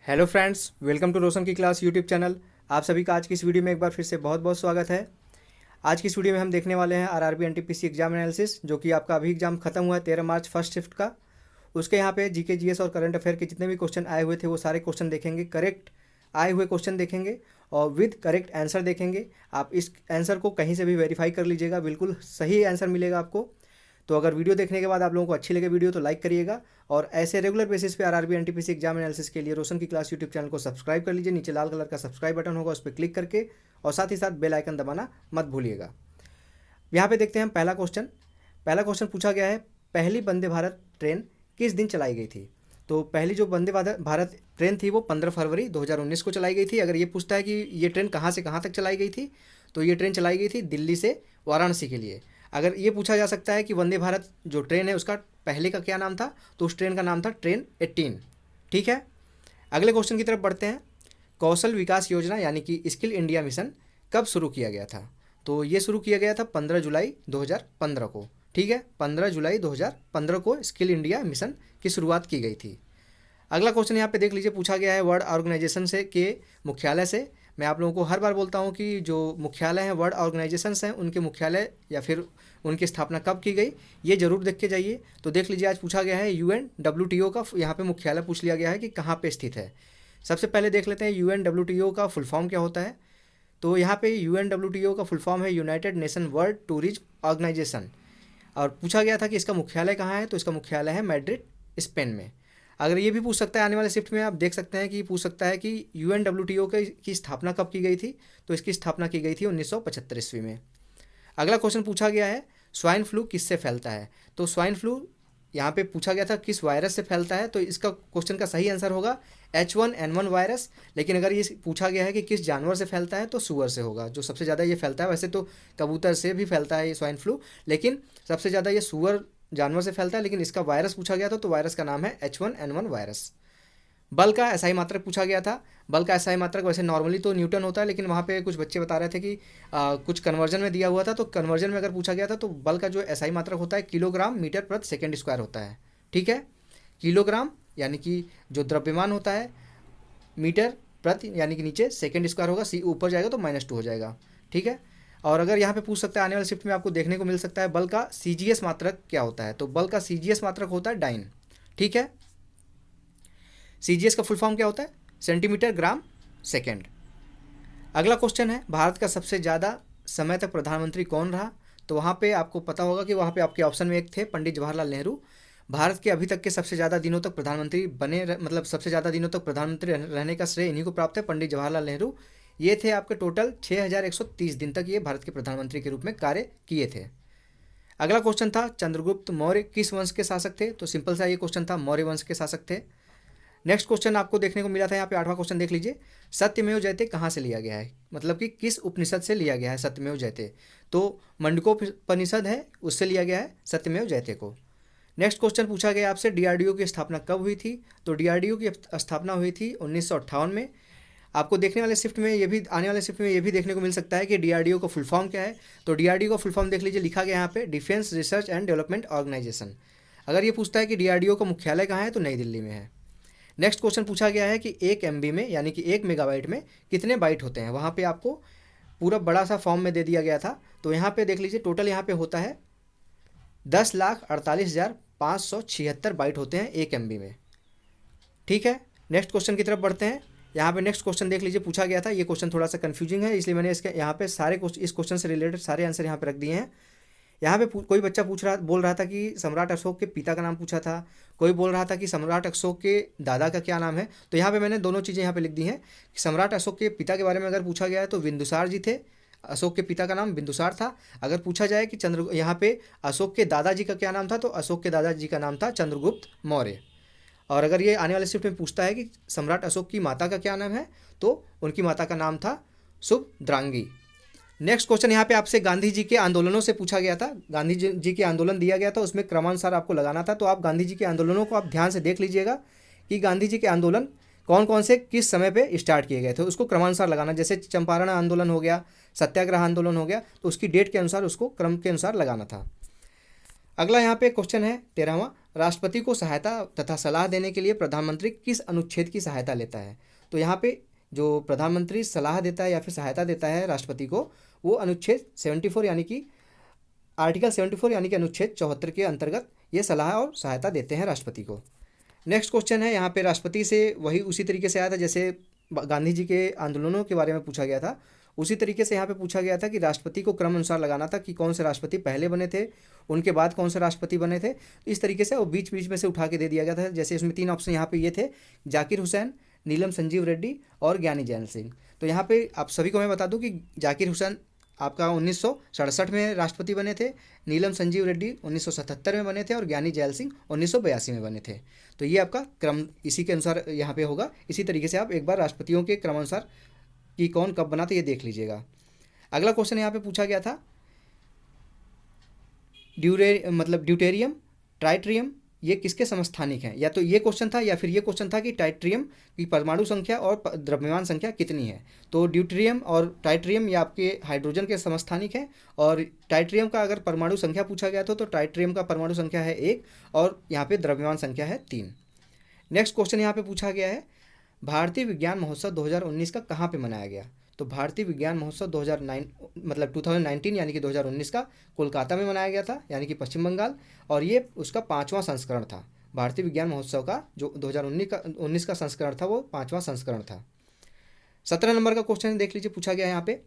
Hello friends, welcome to रोशन की class YouTube channel. आप सभी का आज की इस वीडियो में एक बार फिर से बहुत बहुत स्वागत है। आज की इस वीडियो में हम देखने वाले हैं आरआरबी एनटीपीसी एग्जाम एनालिसिस, जो कि आपका अभी एग्जाम खत्म हुआ है 13 मार्च फर्स्ट शिफ्ट का। उसके यहाँ पे जीके जीएस और करंट अफेयर के जितने भी क्वेश्चन आए हुए थे वो सारे क्वेश्चन देखेंगे, करेक्ट आए हुए क्वेश्चन देखेंगे और विद करेक्ट आंसर देखेंगे। आप इस आंसर को कहीं से भी वेरीफाई कर लीजिएगा, बिल्कुल सही आंसर मिलेगा आपको। तो अगर वीडियो देखने के बाद आप लोगों को अच्छी लगे वीडियो तो लाइक करिएगा, और ऐसे रेगुलर बेसिस पे आरआरबी एनटीपीसी एग्जाम एनालिसिस के लिए रोशन की क्लास यूट्यूब चैनल को सब्सक्राइब कर लीजिए। नीचे लाल कलर का सब्सक्राइब बटन होगा, उस पर क्लिक करके, और साथ ही साथ बेल आइकन दबाना मत भूलिएगा। यहाँ पे देखते हैं पहला क्वेश्चन पूछा गया है, पहली वंदे भारत ट्रेन किस दिन चलाई गई थी। तो पहली जो वंदे भारत ट्रेन थी वो 15 फरवरी 2019 को चलाई गई थी। अगर ये पूछता है कि ये ट्रेन कहाँ से कहाँ तक चलाई गई थी, तो ये ट्रेन चलाई गई थी दिल्ली से वाराणसी के लिए। अगर ये पूछा जा सकता है कि वंदे भारत जो ट्रेन है उसका पहले का क्या नाम था, तो उस ट्रेन का नाम था ट्रेन 18। ठीक है, अगले क्वेश्चन की तरफ बढ़ते हैं। कौशल विकास योजना यानी कि स्किल इंडिया मिशन कब शुरू किया गया था। तो ये शुरू किया गया था 15 जुलाई 2015 को। ठीक है, 15 जुलाई 2015 को स्किल इंडिया मिशन की शुरुआत की गई थी। अगला क्वेश्चन यहाँ पे देख लीजिए, पूछा गया है वर्ल्ड ऑर्गेनाइजेशन से के मुख्यालय से। मैं आप लोगों को हर बार बोलता हूँ कि जो मुख्यालय हैं वर्ल्ड ऑर्गेनाइजेशंस हैं उनके मुख्यालय या फिर उनकी स्थापना कब की गई, ये जरूर देख के जाइए। तो देख लीजिए, आज पूछा गया है UNWTO का यहाँ पे मुख्यालय पूछ लिया गया है कि कहाँ पे स्थित है। सबसे पहले देख लेते हैं UNWTO का फुल फॉर्म क्या होता है। तो यहाँ पे UNWTO का फुल फॉर्म है United Nation World Tourism Organization, और पूछा गया था कि इसका मुख्यालय कहाँ है, तो इसका मुख्यालय है मैड्रिड, स्पेन में। अगर ये भी पूछ सकता है आने वाले शिफ्ट में, आप देख सकते हैं कि पूछ सकता है कि UNWTO की स्थापना कब की गई थी। तो इसकी स्थापना की गई थी 1975 ईस्वी में। अगला क्वेश्चन पूछा गया है, स्वाइन फ्लू किससे फैलता है। तो स्वाइन फ्लू यहाँ पे पूछा गया था किस वायरस से फैलता है, तो इसका क्वेश्चन का सही आंसर होगा H1N1 वायरस। लेकिन अगर ये पूछा गया है कि किस जानवर से फैलता है, तो सूअर से होगा, जो सबसे ज़्यादा ये फैलता है। वैसे तो कबूतर से भी फैलता है ये स्वाइन फ्लू, लेकिन सबसे ज़्यादा ये सूअर जानवर से फैलता है। लेकिन इसका वायरस पूछा गया था, तो वायरस का नाम है H1N1 वायरस। बल का एसआई मात्रक पूछा गया था। बल का एसआई मात्रक वैसे नॉर्मली तो न्यूटन होता है, लेकिन वहाँ पे कुछ बच्चे बता रहे थे कि कुछ कन्वर्जन में दिया हुआ था, तो कन्वर्जन में अगर पूछा गया था तो बल का जो एसआई मात्रक होता है किलोग्राम मीटर प्रति सेकेंड स्क्वायर होता है। ठीक है, किलोग्राम यानी कि जो द्रव्यमान होता है, मीटर प्रति यानी कि नीचे सेकेंड स्क्वायर होगा, सी ऊपर जाएगा तो -2 हो जाएगा। ठीक है, और अगर यहाँ पे पूछ सकता है आने वाले शिफ्ट में आपको देखने को मिल सकता है बल का CGS मात्रक क्या होता है। तो बल का CGS मात्रक होता है डाइन। ठीक है, CGS का फुल फॉर्म क्या होता है, सेंटीमीटर ग्राम सेकेंड। अगला क्वेश्चन है, भारत का सबसे ज़्यादा समय तक प्रधानमंत्री कौन रहा। तो वहाँ पे आपको पता होगा कि वहाँ पे आपके ऑप्शन में एक थे पंडित जवाहरलाल नेहरू। भारत के अभी तक के सबसे ज़्यादा दिनों तक प्रधानमंत्री मतलब सबसे ज़्यादा दिनों तक प्रधानमंत्री रहने का श्रेय इन्हीं को प्राप्त है, पंडित जवाहरलाल नेहरू। ये थे आपके टोटल 6130 दिन तक ये भारत के प्रधानमंत्री के रूप में कार्य किए थे। अगला क्वेश्चन था, चंद्रगुप्त मौर्य किस वंश के शासक थे। तो सिंपल सा ये क्वेश्चन था, मौर्य वंश के शासक थे। नेक्स्ट क्वेश्चन आपको देखने को मिला था यहाँ पे 8वां क्वेश्चन देख लीजिए, सत्यमेव जयते कहाँ से लिया गया है, मतलब कि किस उपनिषद से लिया गया है सत्यमेव जयते। तो मंडकोपनिषद है, उससे लिया गया है सत्यमेव जयते को। नेक्स्ट क्वेश्चन पूछा गया आपसे, DRDO की स्थापना कब हुई थी। तो DRDO की स्थापना हुई थी 1958 में। आपको देखने वाले शिफ्ट में ये भी आने वाले शिफ्ट में ये भी देखने को मिल सकता है कि DRDO का फुल फॉर्म क्या है। तो DRDO का फुल फॉर्म देख लीजिए, लिखा गया यहाँ पे Defence Research and Development Organisation. अगर ये पूछता है कि DRDO का मुख्यालय कहाँ है, तो नई दिल्ली में है। नेक्स्ट क्वेश्चन पूछा गया है कि 1 MB में यानी कि 1 मेगाबाइट में कितने बाइट होते हैं। वहाँ पे आपको पूरा बड़ा सा फॉर्म में दे दिया गया था। तो यहाँ पे देख लीजिए, टोटल यहाँ पे होता है 10,48,576 बाइट होते हैं 1 MB में। ठीक है, नेक्स्ट क्वेश्चन की तरफ बढ़ते हैं। यहाँ पे नेक्स्ट क्वेश्चन देख लीजिए, पूछा गया था, ये क्वेश्चन थोड़ा सा कन्फ्यूजिंग है, इसलिए मैंने इसके यहाँ पे सारे इस क्वेश्चन से रिलेटेड सारे आंसर यहाँ पे रख दिए हैं। यहाँ पे कोई बच्चा बोल रहा था कि सम्राट अशोक के पिता का नाम पूछा था, कोई बोल रहा था कि सम्राट अशोक के दादा का क्या नाम है। तो यहाँ पे मैंने दोनों चीज़ें यहाँ पे लिख दी हैं कि सम्राट अशोक के पिता के बारे में अगर पूछा गया है तो बिंदुसार जी थे, अशोक के पिता का नाम बिंदुसार था। अगर पूछा जाए कि यहाँ पे अशोक के दादाजी का क्या नाम था, तो अशोक के दादाजी का नाम था चंद्रगुप्त मौर्य। और अगर ये आने वाले शिफ्ट में पूछता है कि सम्राट अशोक की माता का क्या नाम है, तो उनकी माता का नाम था सुभद्रांगी। नेक्स्ट क्वेश्चन यहाँ पे आपसे गांधी जी के आंदोलनों से पूछा गया था। गांधी जी के आंदोलन दिया गया था, उसमें क्रमानुसार आपको लगाना था। तो आप गांधी जी के आंदोलनों को आप ध्यान से देख लीजिएगा कि गांधी जी के आंदोलन कौन कौन से किस समय पे स्टार्ट किए गए थे, उसको क्रमानुसार लगाना। जैसे चंपारण आंदोलन हो गया, सत्याग्रह आंदोलन हो गया, तो उसकी डेट के अनुसार उसको क्रम के अनुसार लगाना था। अगला यहाँ पे क्वेश्चन है 13वां, राष्ट्रपति को सहायता तथा सलाह देने के लिए प्रधानमंत्री किस अनुच्छेद की सहायता लेता है। तो यहाँ पे जो प्रधानमंत्री सलाह देता है या फिर सहायता देता है राष्ट्रपति को, वो अनुच्छेद 74 यानी कि आर्टिकल 74 यानी कि अनुच्छेद 74 के अंतर्गत ये सलाह और सहायता देते हैं राष्ट्रपति को। नेक्स्ट क्वेश्चन है यहाँ पे राष्ट्रपति से वही उसी तरीके से आया था जैसे गांधी जी के आंदोलनों के बारे में पूछा गया था, उसी तरीके से यहाँ पे पूछा गया था कि राष्ट्रपति को क्रम अनुसार लगाना था कि कौन से राष्ट्रपति पहले बने थे, उनके बाद कौन से राष्ट्रपति बने थे। इस तरीके से वो बीच बीच में से उठा के दे दिया गया था। जैसे इसमें 3 ऑप्शन यहाँ पे ये थे, जाकिर हुसैन, नीलम संजीव रेड्डी और ज्ञानी जैल सिंह। तो यहाँ पे आप सभी को मैं बता दूं कि जाकिर हुसैन आपका 1967 में राष्ट्रपति बने थे, नीलम संजीव रेड्डी 1977 में बने थे और ज्ञानी जैल सिंह 1982 में बने थे। तो ये आपका क्रम इसी के अनुसार यहाँ पे होगा। इसी तरीके से आप एक बार राष्ट्रपतियों के क्रमानुसार कि कौन कब बना था ये देख लीजिएगा। अगला क्वेश्चन यहाँ पे पूछा गया था ड्यूटेरियम ट्राइट्रियम ये किसके समस्थानिक हैं। या तो ये क्वेश्चन था या फिर ये क्वेश्चन था कि ट्राइट्रियम की परमाणु संख्या और द्रव्यमान संख्या कितनी है। तो ड्यूटेरियम और ट्राइट्रियम ये आपके हाइड्रोजन के समस्थानिक हैं और ट्राइट्रियम का अगर परमाणु संख्या पूछा गया तो ट्राइट्रियम का परमाणु संख्या है 1 और यहाँ पे द्रव्यमान संख्या है 3। नेक्स्ट क्वेश्चन यहाँ पे पूछा गया है भारतीय विज्ञान महोत्सव 2019 का कहाँ पे मनाया गया। तो भारतीय विज्ञान महोत्सव 2019 यानी कि 2019 का कोलकाता में मनाया गया था यानी कि पश्चिम बंगाल, और ये उसका 5वां संस्करण था। भारतीय विज्ञान महोत्सव का जो 2019 का संस्करण था वो 5वां संस्करण था। 17 नंबर का क्वेश्चन देख लीजिए, पूछा गया यहाँ पे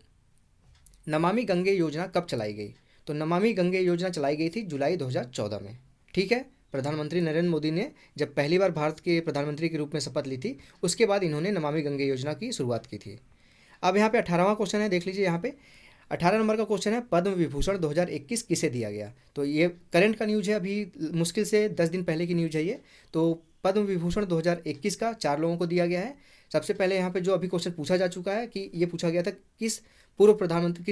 नमामि गंगे योजना कब चलाई गई। तो नमामि गंगे योजना चलाई गई थी जुलाई 2014 में। ठीक है, प्रधानमंत्री नरेंद्र मोदी ने जब पहली बार भारत के प्रधानमंत्री के रूप में शपथ ली थी उसके बाद इन्होंने नमामि गंगे योजना की शुरुआत की थी। अब यहाँ पे 18वां क्वेश्चन है, देख लीजिए यहाँ पे 18 नंबर का क्वेश्चन है पद्म विभूषण 2021 किसे दिया गया। तो ये करंट का न्यूज़ है, अभी मुश्किल से 10 दिन पहले की न्यूज़ है ये। तो पद्म विभूषण 2021 का 4 लोगों को दिया गया है। सबसे पहले यहाँ पे जो अभी क्वेश्चन पूछा जा चुका है कि ये पूछा गया था किस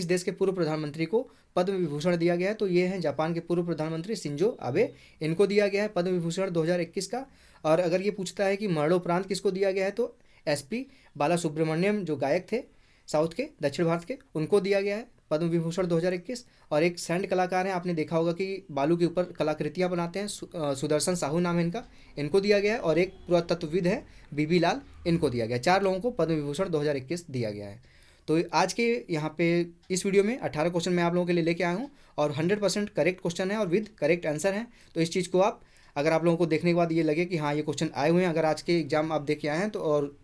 देश के पूर्व प्रधानमंत्री को पद्म विभूषण दिया गया है। तो ये हैं जापान के पूर्व प्रधानमंत्री शिंजो आबे, इनको दिया गया है पद्म विभूषण 2021 का। और अगर ये पूछता है कि मरणोपरांत किसको दिया गया है तो SP बालासुब्रमण्यम जो गायक थे साउथ के दक्षिण भारत के, उनको दिया गया है पद्म विभूषण 2021। और एक सैंड कलाकार हैं, आपने देखा होगा कि बालू के ऊपर कलाकृतियाँ बनाते हैं, सुदर्शन साहू नाम है इनका, इनको दिया गया है। और एक पुरातत्वविद है BB लाल, इनको दिया गया। 4 लोगों को पद्म विभूषण 2021 दिया गया है। तो आज के यहाँ पे इस वीडियो में 18 क्वेश्चन मैं आप लोगों के लिए लेके आया हूँ और 100% करेक्ट क्वेश्चन है और विद करेक्ट आंसर है। तो इस चीज़ को आप अगर आप लोगों को देखने के बाद ये लगे कि हाँ ये क्वेश्चन आए हुए हैं, अगर आज के एग्जाम आप देख के आए हैं तो और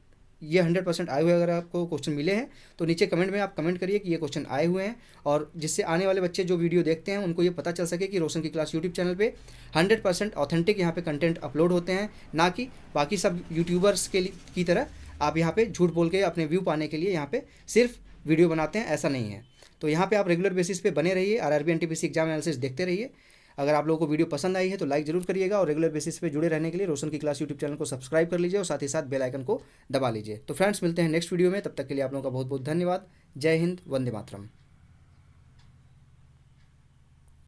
ये 100% आए हुए अगर आपको क्वेश्चन मिले हैं तो नीचे कमेंट में आप कमेंट करिए कि ये क्वेश्चन आए हुए हैं, और जिससे आने वाले बच्चे जो वीडियो देखते हैं उनको ये पता चल सके कि रोशन की क्लास यूट्यूब चैनल पे 100% ऑथेंटिक यहाँ पे कंटेंट अपलोड होते हैं, ना कि बाकी सब यूट्यूबर्स की तरह आप यहाँ पे झूठ बोल के अपने व्यू पाने के लिए यहाँ पे सिर्फ वीडियो बनाते हैं, ऐसा नहीं है। तो यहाँ पे आप रेगुलर बेसिस पे बने रहिए, RRB NTPC एग्जाम एनालिसिस देखते रहिए। अगर आप लोगों को वीडियो पसंद आई है तो लाइक जरूर करिएगा और रेगुलर बेसिस पे जुड़े रहने के लिए रोशन की क्लास यूट्यूब चैनल को सब्सक्राइब कर लीजिए और साथ ही साथ बेल आइकन को दबा लीजिए। तो फ्रेंड्स मिलते हैं नेक्स्ट वीडियो में, तब तक के लिए आप लोगों का बहुत बहुत धन्यवाद। जय हिंद, वंदे मातरम।